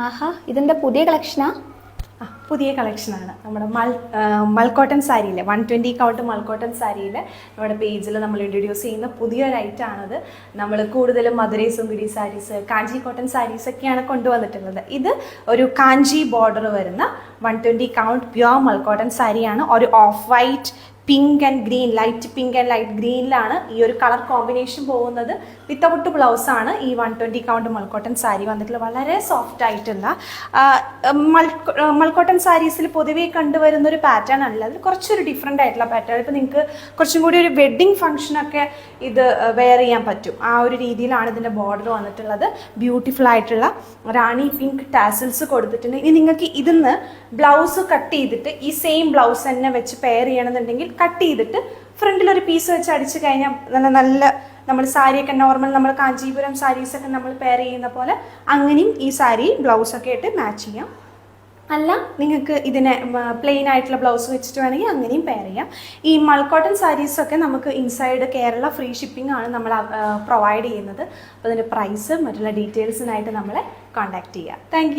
ആഹാ, ഇതെന്താ പുതിയ കളക്ഷനാ? പുതിയ കളക്ഷനാണ് നമ്മുടെ മൽക്കോട്ടൺ സാരിയിലെ 120 കൗണ്ട് മൽക്കോട്ടൺ സാരിയിൽ നമ്മുടെ പേജിൽ നമ്മൾ ഇൻട്രൊഡ്യൂസ് ചെയ്യുന്ന പുതിയൊരു ഐറ്റമാണത്. നമ്മൾ കൂടുതലും മധുരൈ സുന്ദരി സാരീസ്, കാഞ്ചി കോട്ടൺ സാരീസ് ഒക്കെയാണ് കൊണ്ടുവന്നിട്ടുള്ളത്. ഇത് ഒരു കാഞ്ചി ബോർഡർ വരുന്ന 120 കൗണ്ട് പ്യുവർ മൽക്കോട്ടൺ സാരിയാണ്. ഒരു off white, pink and green, light pink and light ഗ്രീനിലാണ് ഈ ഒരു കളർ കോമ്പിനേഷൻ പോകുന്നത്. വിത്തൗട്ട് ബ്ലൗസാണ് ഈ 120 കൗണ്ട് മൽക്കോട്ടൺ സാരി വന്നിട്ടുള്ളത്. വളരെ സോഫ്റ്റ് ആയിട്ടുള്ള മൽക്കോട്ടൺ സാരീസിൽ പൊതുവേ കണ്ടുവരുന്ന ഒരു പാറ്റേൺ അല്ല, അതിൽ കുറച്ചൊരു ഡിഫറെൻ്റ് ആയിട്ടുള്ള പാറ്റേൺ. ഇപ്പോൾ നിങ്ങൾക്ക് കുറച്ചും കൂടി ഒരു വെഡ്ഡിങ് ഫംഗ്ഷനൊക്കെ ഇത് വെയർ ചെയ്യാൻ പറ്റും. ആ ഒരു രീതിയിലാണ് ഇതിൻ്റെ ബോർഡർ വന്നിട്ടുള്ളത്. ബ്യൂട്ടിഫുൾ ആയിട്ടുള്ള റാണി പിങ്ക് ടാസിൽസ് കൊടുത്തിട്ടുണ്ട്. ഇനി നിങ്ങൾക്ക് ഇതിന്ന് ബ്ലൗസ് കട്ട് ചെയ്തിട്ട് ഈ സെയിം ബ്ലൗസ് തന്നെ വെച്ച് പെയർ ചെയ്യണമെന്നുണ്ടെങ്കിൽ കട്ട് ചെയ്തിട്ട് ഫ്രണ്ടിലൊരു പീസ് വെച്ച് അടിച്ചു കഴിഞ്ഞാൽ നല്ല നമ്മൾ സാരിയൊക്കെ നോർമൽ നമ്മൾ കാഞ്ചീപുരം സാരീസൊക്കെ നമ്മൾ പെയർ ചെയ്യുന്ന പോലെ അങ്ങനെയും ഈ സാരി ബ്ലൗസൊക്കെ ആയിട്ട് മാച്ച് ചെയ്യാം. അല്ല, നിങ്ങൾക്ക് ഇതിനെ പ്ലെയിൻ ആയിട്ടുള്ള ബ്ലൗസ് വെച്ചിട്ട് വേണമെങ്കിൽ അങ്ങനെയും പെയർ ചെയ്യാം. ഈ മൽക്കോട്ടൺ സാരീസൊക്കെ നമുക്ക് ഇൻസൈഡ് കേരള ഫ്രീ ഷിപ്പിംഗ് ആണ് നമ്മൾ പ്രൊവൈഡ് ചെയ്യുന്നത്. അപ്പോൾ അതിൻ്റെ പ്രൈസ് മറ്റുള്ള ഡീറ്റെയിൽസിനായിട്ട് നമ്മളെ കോൺടാക്റ്റ് ചെയ്യുക. താങ്ക്